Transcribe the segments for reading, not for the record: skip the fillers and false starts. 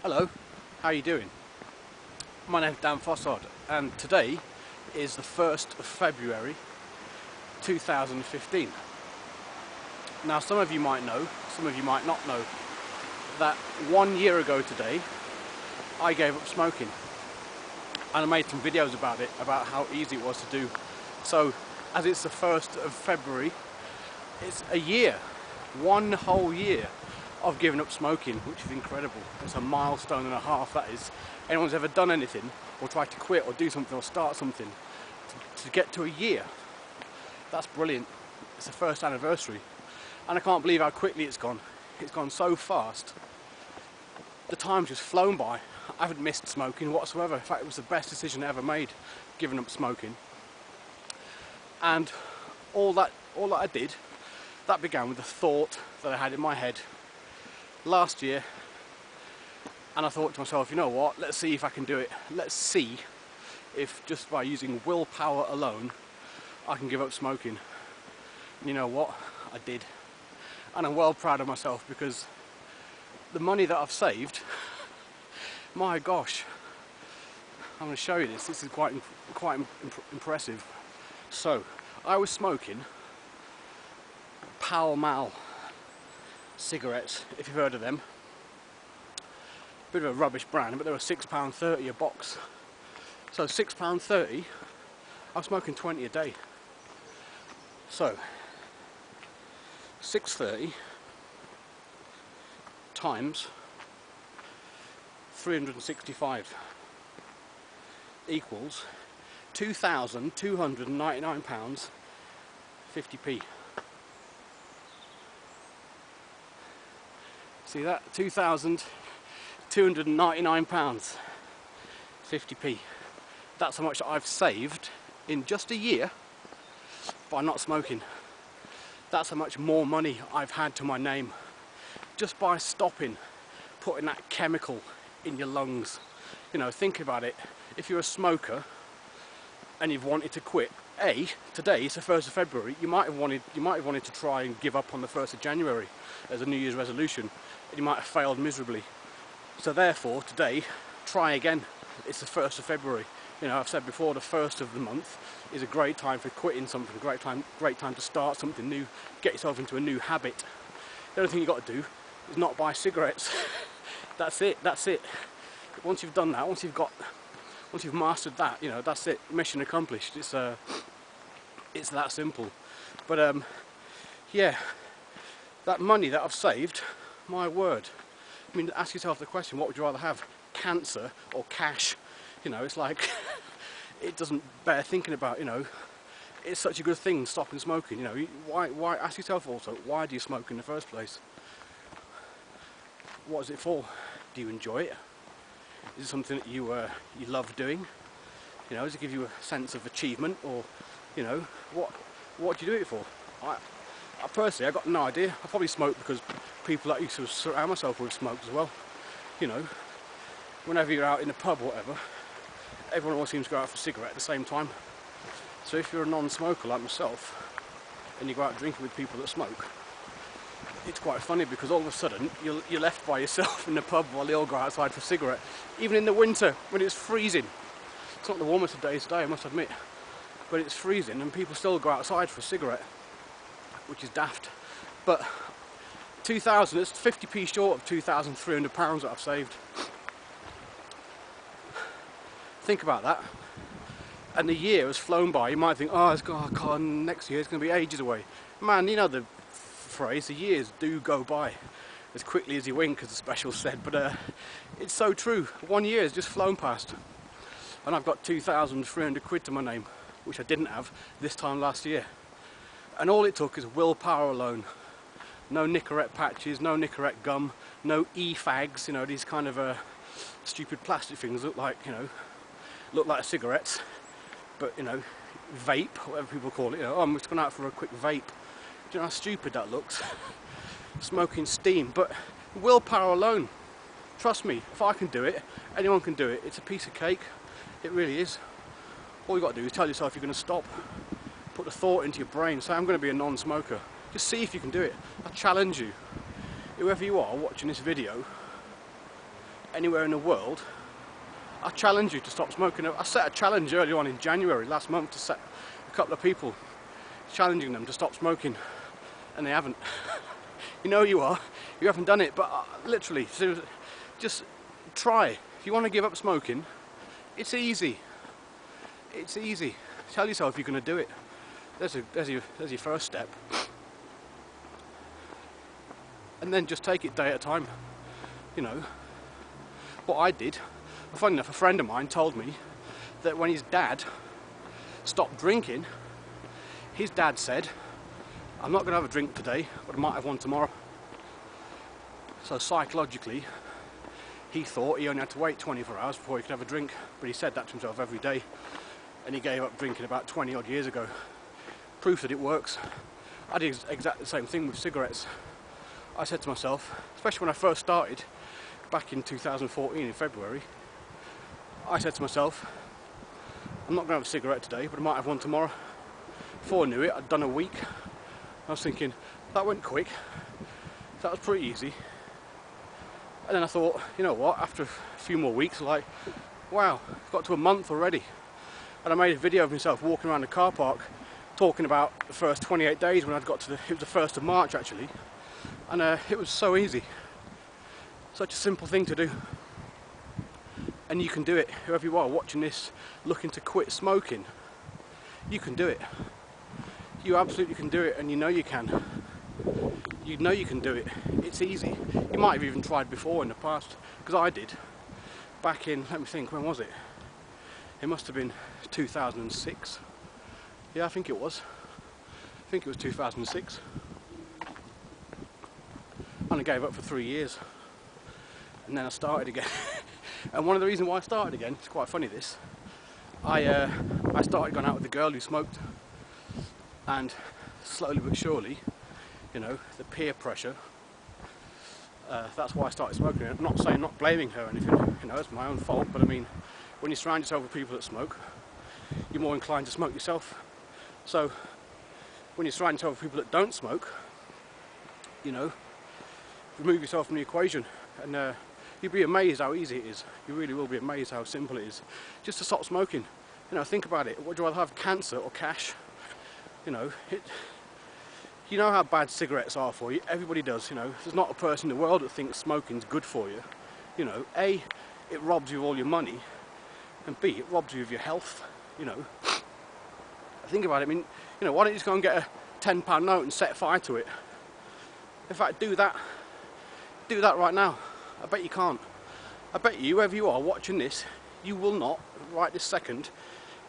Hello, how are you doing? My name's Dan Fossard and today is the 1st of February 2015. Now some of you might know, some of you might not know that 1 year ago today I gave up smoking and I made some videos about it, about how easy it was to do. So as it's the 1st of February, it's a year, 1 whole year of giving up smoking, which is incredible. It's a milestone and a half, that is. Anyone's ever done anything or tried to quit or do something or start something to get to a year, that's brilliant. It's the first anniversary and I can't believe how quickly it's gone. It's gone so fast. The time's just flown by. I haven't missed smoking whatsoever. In fact, it was the best decision I ever made, giving up smoking. And all that I did, that began with a thought that I had in my head last year, and I thought to myself, you know what, let's see if I can do it. Let's see if just by using willpower alone I can give up smoking. And you know what, I did, and I'm well proud of myself because the money that I've saved, my gosh, I'm going to show you this. This is quite impressive. So I was smoking Pall cigarettes, if you've heard of them. Bit of a rubbish brand, but they were £6.30 a box. So £6.30, I was smoking 20 a day. So 6.30 times 365 equals £2,299 50p. See that? £2,299 50p. That's how much I've saved in just a year by not smoking. That's how much more money I've had to my name just by stopping putting that chemical in your lungs. You know, think about it. If you're a smoker and you've wanted to quit, today is the 1st of February, you might have wanted to try and give up on the 1st of January as a New Year's resolution, and you might have failed miserably. So therefore, today, try again. It's the 1st of February. You know, I've said before, the 1st of the month is a great time for quitting something, great time to start something new, get yourself into a new habit. The only thing you've got to do is not buy cigarettes. That's it. Once you've done that, once you've mastered that, you know, that's it. Mission accomplished. It's that simple. But yeah, that money that I've saved, my word. I mean, ask yourself the question: what would you rather have, cancer or cash? You know, it's like it doesn't bear thinking about. You know, it's such a good thing stopping smoking. You know, why? Ask yourself also, why do you smoke in the first place? What is it for? Do you enjoy it? Is it something that you love doing? You know, does it give you a sense of achievement, or you know, what do you do it for? I personally, I got no idea. I probably smoke because people that I used to surround myself with smoked as well. You know, whenever you're out in the pub or whatever, everyone always seems to go out for a cigarette at the same time. So if you're a non-smoker like myself and you go out drinking with people that smoke, it's quite funny because all of a sudden you're left by yourself in the pub while they all go outside for a cigarette. Even in the winter when it's freezing. It's not the warmest of days today, I must admit, but it's freezing and people still go outside for a cigarette, which is daft. But 2,000, it's 50p short of £2,300 that I've saved. Think about that. And the year has flown by. You might think, oh God, next year it's going to be ages away. Man, you know the phrase, the years do go by as quickly as you wink, as the special said, but it's so true. 1 year has just flown past and I've got 2,300 quid to my name, which I didn't have this time last year. And all it took is willpower alone. No Nicorette patches, no Nicorette gum, no fags, you know, these kind of stupid plastic things look like cigarettes, but you know, vape, whatever people call it. You know, oh, I'm just going out for a quick vape. Do you know how stupid that looks? Smoking steam, but willpower alone. Trust me, if I can do it, anyone can do it. It's a piece of cake. It really is. All you've got to do is tell yourself you're going to stop. Put the thought into your brain, say I'm going to be a non-smoker. Just see if you can do it. I challenge you. Whoever you are watching this video, anywhere in the world, I challenge you to stop smoking. I set a challenge earlier on in January last month to set a couple of people, challenging them to stop smoking, and they haven't. You know you are. You haven't done it, but literally, just try. If you want to give up smoking, it's easy. It's easy. Tell yourself you're going to do it. There's your first step. And then just take it day at a time. You know, what I did, funny enough, a friend of mine told me that when his dad stopped drinking, his dad said, I'm not going to have a drink today, but I might have one tomorrow. So psychologically, he thought he only had to wait 24 hours before he could have a drink, but he said that to himself every day, and he gave up drinking about 20 odd years ago. Proof that it works. I did exactly the same thing with cigarettes. I said to myself, especially when I first started, back in 2014 in February, I said to myself, I'm not going to have a cigarette today, but I might have one tomorrow. Before I knew it, I'd done a week. I was thinking, that went quick, that was pretty easy. And then I thought, you know what, after a few more weeks, like, wow, I've got to a month already. And I made a video of myself walking around the car park, talking about the first 28 days when I'd got to it was the 1st of March actually. And it was so easy. Such a simple thing to do. And you can do it. Whoever you are watching this, looking to quit smoking, you can do it. You absolutely can do it, and you know you can. You know you can do it. It's easy. You might have even tried before in the past, because I did. Back in, let me think, when was it? It must have been 2006. Yeah, I think it was. I think it was 2006. And I gave up for 3 years. And then I started again. And one of the reasons why I started again, it's quite funny this, I started going out with a girl who smoked, and slowly but surely, you know, the peer pressure, that's why I started smoking. I'm not saying, not blaming her or anything, you know, it's my own fault, but I mean, when you surround yourself with people that smoke, you're more inclined to smoke yourself. So when you surround yourself with people that don't smoke, you know, remove yourself from the equation, and you'll be amazed how easy it is. You really will be amazed how simple it is just to stop smoking. You know, think about it. Would you rather have cancer or cash? You know, you know how bad cigarettes are for you. Everybody does. You know, there's not a person in the world that thinks smoking's good for you. You know, A, it robs you of all your money, and B, it robs you of your health. You know, think about it. I mean, you know, why don't you just go and get a £10 note and set fire to it? In fact, do that right now. I bet you can't. I bet you, whoever you are watching this, you will not, right this second,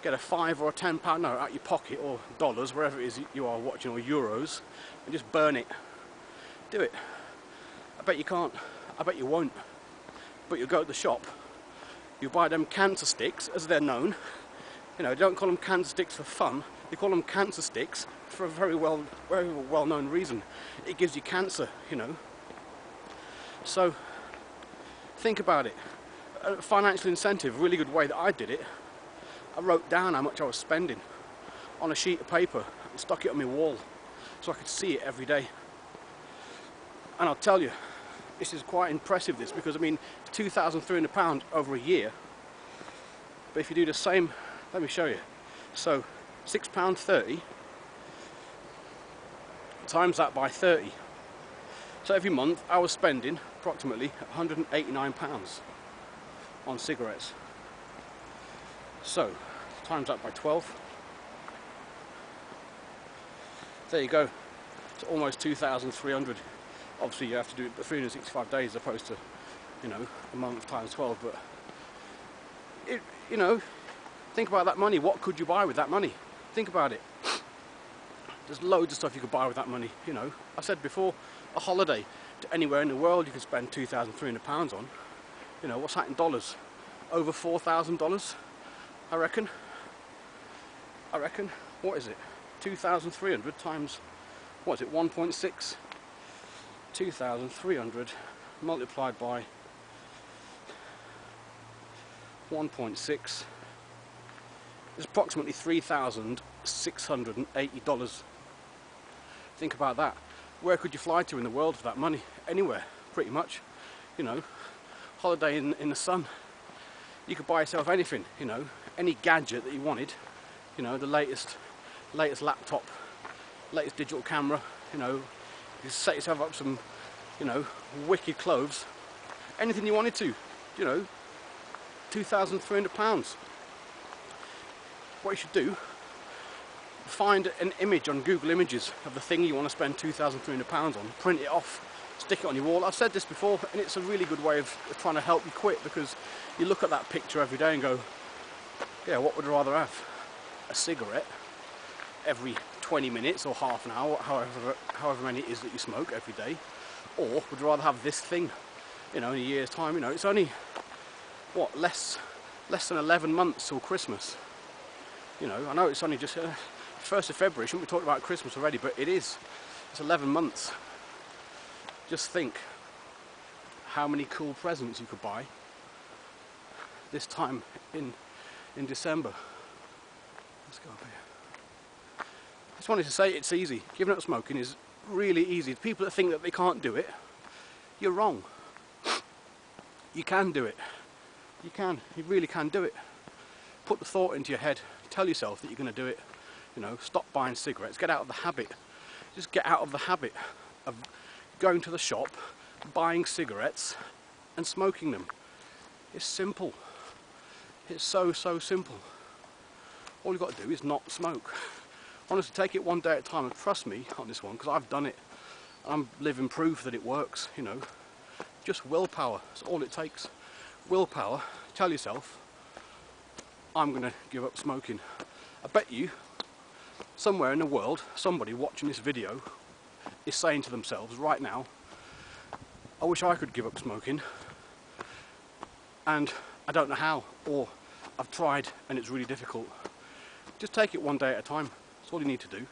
get a £5 or a £10 note out your pocket, or dollars, wherever it is you are watching, or euros, and just burn it. Do it. I bet you can't. I bet you won't. But you'll go to the shop, you buy them cancer sticks, as they're known. You know, they don't call them cancer sticks for fun, they call them cancer sticks for a very well-known reason. It gives you cancer, you know. So, think about it. A financial incentive, a really good way that I did it, I wrote down how much I was spending on a sheet of paper and stuck it on my wall so I could see it every day. And I'll tell you, this is quite impressive, this, because I mean, £2,300 over a year. But if you do the same, let me show you. So, £6.30 times that by 30. So every month I was spending approximately £189 on cigarettes. So, times that by 12. There you go. It's almost 2,300. Obviously you have to do it 365 days as opposed to, you know, a month times 12, but you know, think about that money. What could you buy with that money? Think about it. There's loads of stuff you could buy with that money, you know. I said before, a holiday to anywhere in the world you could spend £2,300 on. You know, what's that in dollars? Over $4,000, I reckon. What is it? 2,300 times, what is it, 1.6? 2,300 multiplied by 1.6 is approximately $3,680. Think about that. Where could you fly to in the world for that money? Anywhere, pretty much. You know, holiday in the sun. You could buy yourself anything, you know, any gadget that you wanted, you know, the latest laptop, latest digital camera, you know, you set yourself up some, you know, wicked clothes, anything you wanted to, you know, £2,300. What you should do, find an image on Google Images of the thing you want to spend £2,300 on, print it off, stick it on your wall. I've said this before, and it's a really good way of trying to help you quit, because you look at that picture every day and go, yeah, what would I rather have? A cigarette every 20 minutes or half an hour, however many it is that you smoke every day, or would you rather have this thing, you know, in a year's time? You know, it's only, what, less than 11 months till Christmas. You know, I know it's only just 1st of February, shouldn't be talking about Christmas already, but it is. It's 11 months. Just think how many cool presents you could buy this time in December. Let's go up here. I just wanted to say it's easy. Giving up smoking is really easy. The people that think that they can't do it, you're wrong. You can do it. You can. You really can do it. Put the thought into your head. Tell yourself that you're going to do it. You know, stop buying cigarettes. Get out of the habit. Just get out of the habit of going to the shop, buying cigarettes and smoking them. It's simple. It's so simple. All you've got to do is not smoke. Honestly, take it one day at a time, and trust me on this one, because I've done it. I'm living proof that it works, you know. Just willpower, that's all it takes. Willpower. Tell yourself, I'm going to give up smoking. I bet you, somewhere in the world, somebody watching this video is saying to themselves right now, I wish I could give up smoking, and I don't know how, or I've tried and it's really difficult. Just take it one day at a time. That's all you need to do.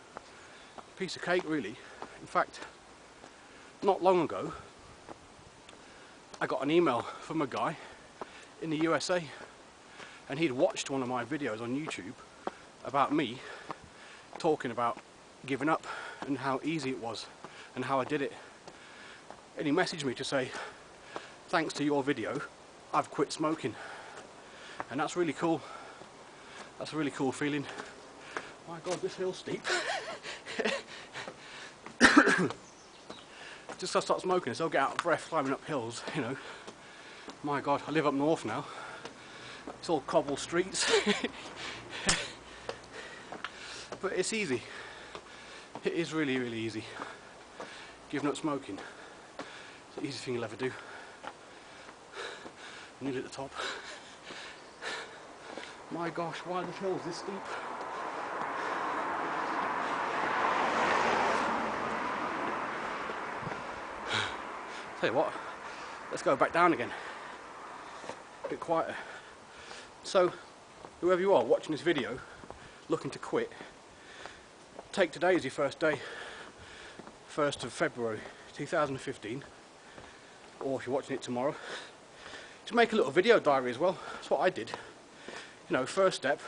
Piece of cake, really. In fact, not long ago, I got an email from a guy in the USA, and he'd watched one of my videos on YouTube about me talking about giving up and how easy it was and how I did it. And he messaged me to say, thanks to your video, I've quit smoking. And that's really cool. That's a really cool feeling. My God, this hill's steep. Just I start smoking, so I'll get out of breath climbing up hills, you know. My God, I live up north now. It's all cobble streets. But it's easy. It is really easy. Giving up smoking. It's the easiest thing you'll ever do. I'm nearly at the top. My gosh, why are the hills this steep? Tell you what, let's go back down again. A bit quieter. So, whoever you are watching this video, looking to quit, take today as your first day, 1st of February 2015, or if you're watching it tomorrow, to make a little video diary as well. That's what I did. You know, first step,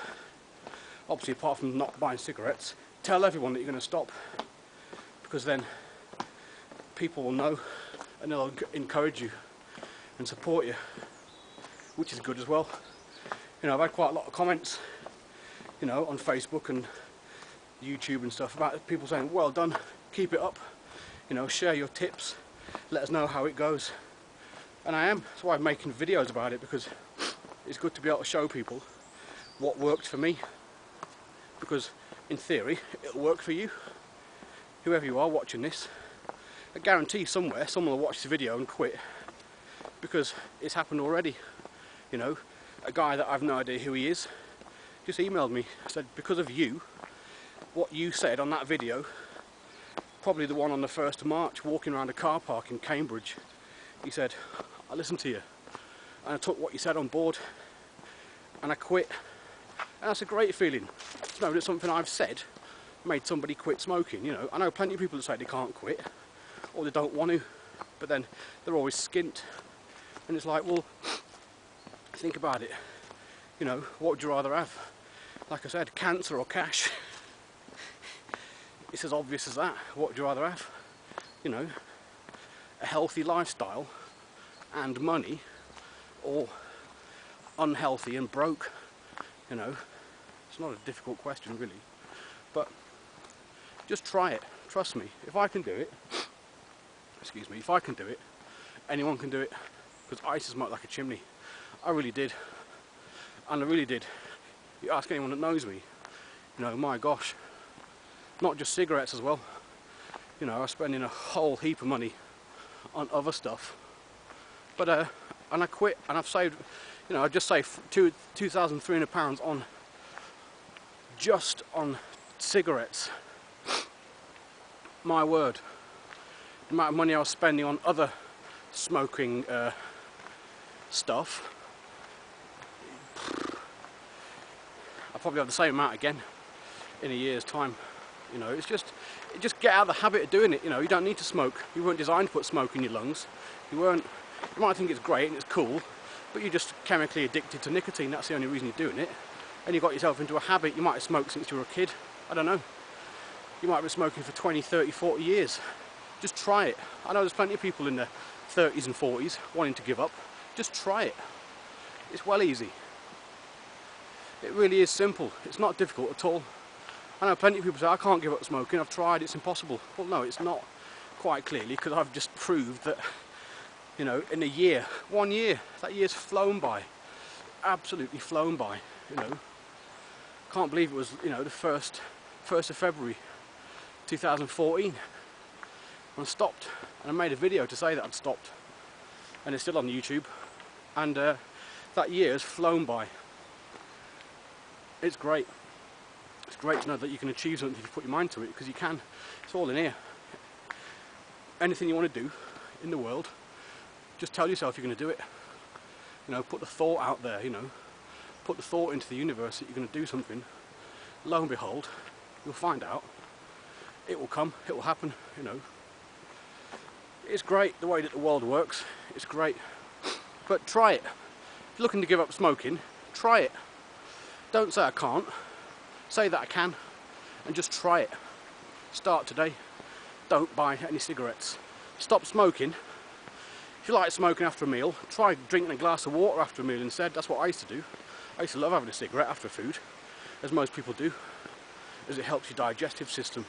obviously apart from not buying cigarettes, tell everyone that you're going to stop, because then people will know and they'll encourage you and support you, which is good as well. You know, I've had quite a lot of comments, you know, on Facebook and YouTube and stuff about people saying, well done, keep it up, you know, share your tips, let us know how it goes. And I am, that's why I'm making videos about it, because it's good to be able to show people what worked for me, because in theory it'll work for you, whoever you are watching this. I guarantee somewhere someone will watch the video and quit, because it's happened already. You know, a guy that I've no idea who he is just emailed me, said, because of you, what you said on that video, probably the one on the 1st of March walking around a car park in Cambridge, he said, I listened to you and I took what you said on board and I quit. And that's a great feeling to know that something I've said made somebody quit smoking. You know, I know plenty of people that say they can't quit or they don't want to, but then they're always skint. And it's like, well, think about it. You know, what would you rather have? Like I said, cancer or cash? It's as obvious as that. What would you rather have? You know, a healthy lifestyle and money, or unhealthy and broke? You know, it's not a difficult question really, but just try it. Trust me, if I can do it, excuse me, if I can do it, anyone can do it, because I used to smoke like a chimney. I really did, and I really did. You ask anyone that knows me, you know, my gosh, not just cigarettes as well. You know, I was spending a whole heap of money on other stuff, but and I quit, and I've saved, you know, I just saved £2,300 on just on cigarettes. My word, the amount of money I was spending on other smoking stuff, I'll probably have the same amount again in a year's time. You know, it's just get out of the habit of doing it. You know, you don't need to smoke. You weren't designed to put smoke in your lungs. You might think it's great and it's cool, but you're just chemically addicted to nicotine. That's the only reason you're doing it. And you got yourself into a habit. You might have smoked since you were a kid. I don't know. You might have been smoking for 20, 30, 40 years. Just try it. I know there's plenty of people in their 30s and 40s wanting to give up. Just try it. It's well easy. It really is simple. It's not difficult at all. I know plenty of people say, I can't give up smoking, I've tried, it's impossible. Well, no, it's not, quite clearly, because I've just proved that, you know, in a year, 1 year, that year's flown by. Absolutely flown by, you know. Can't believe it was, you know, the 1st of February 2014 when I stopped, and I made a video to say that I'd stopped, and it's still on YouTube, and that year has flown by. It's great. It's great to know that you can achieve something if you put your mind to it, because you can. It's all in here. Anything you want to do in the world, just tell yourself you're going to do it. You know, put the thought out there, you know. Put the thought into the universe that you're going to do something. Lo and behold, you'll find out. It will come, it will happen, you know. It's great the way that the world works. It's great. But try it. If you're looking to give up smoking, try it. Don't say I can't. Say that I can, and just try it. Start today. Don't buy any cigarettes. Stop smoking. If you like smoking after a meal, try drinking a glass of water after a meal instead. That's what I used to do. I used to love having a cigarette after food, as most people do, as it helps your digestive system.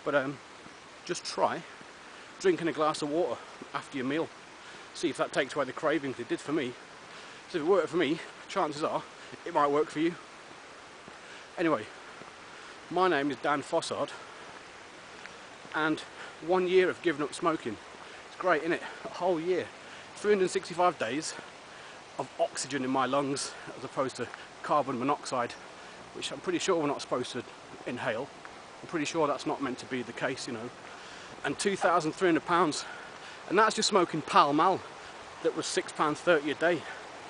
But just try drinking a glass of water after your meal. See if that takes away the cravings. It did for me. So if it worked for me, chances are it might work for you. Anyway, my name is Dan Fossard, and 1 year of giving up smoking. It's great, isn't it? A whole year. 365 days of oxygen in my lungs as opposed to carbon monoxide, which I'm pretty sure we're not supposed to inhale. I'm pretty sure that's not meant to be the case, you know. And £2,300, and that's just smoking Pall that was £6.30 a day.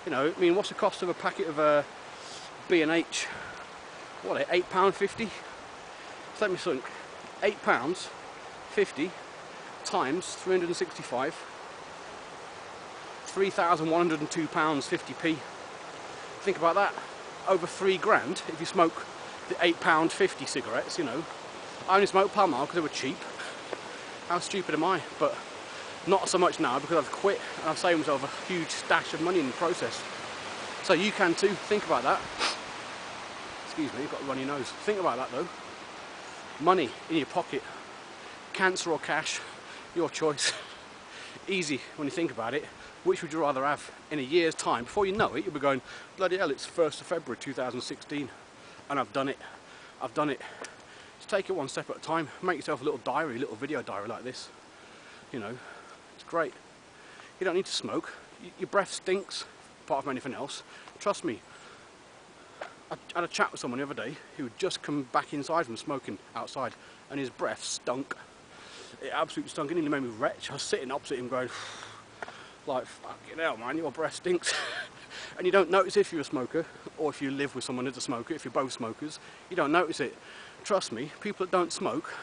You know, I mean, what's the cost of a packet of B&H? What, £8.50? So let me think. £8.50 times 365, £3,102.50p. Think about that. Over £3 if you smoke the £8.50 cigarettes, you know. I only smoked Pall because they were cheap. How stupid am I? But not so much now, because I've quit and I've saved myself a huge stash of money in the process. So you can too. Think about that. Excuse me, you've got a runny nose. Think about that though. Money in your pocket. Cancer or cash, your choice. Easy when you think about it. Which would you rather have in a year's time? Before you know it, you'll be going, bloody hell, it's 1st of February 2016 and I've done it. I've done it. Just take it one step at a time. Make yourself a little diary, a little video diary like this. You know, it's great. You don't need to smoke. Your breath stinks, apart from anything else. Trust me. I had a chat with someone the other day who had just come back inside from smoking outside, and his breath stunk. It absolutely stunk. It nearly made me retch. I was sitting opposite him going, like, fucking hell man, your breath stinks. And you don't notice if you're a smoker, or if you live with someone who's a smoker, if you're both smokers, you don't notice it. Trust me, people that don't smoke,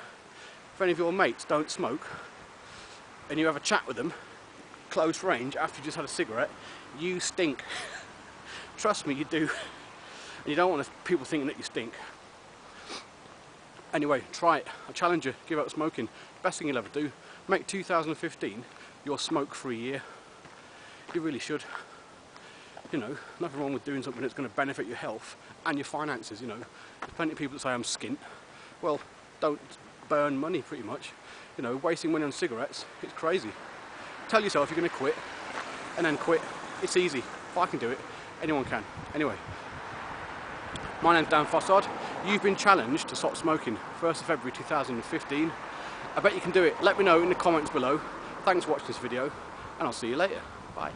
if any of your mates don't smoke, and you have a chat with them, close range, after you just had a cigarette, you stink. Trust me, you do. And you don't want people thinking that you stink. Anyway, try it. I challenge you, give up smoking. Best thing you'll ever do. Make 2015 your smoke-free year. You really should. You know, nothing wrong with doing something that's going to benefit your health and your finances. You know, there's plenty of people that say I'm skint. Well, don't burn money, pretty much. You know, wasting money on cigarettes, it's crazy. Tell yourself you're going to quit, and then quit. It's easy. If I can do it, anyone can. Anyway, my name's Dan Fossard. You've been challenged to stop smoking, 1st of February 2015. I bet you can do it. Let me know in the comments below. Thanks for watching this video, and I'll see you later. Bye.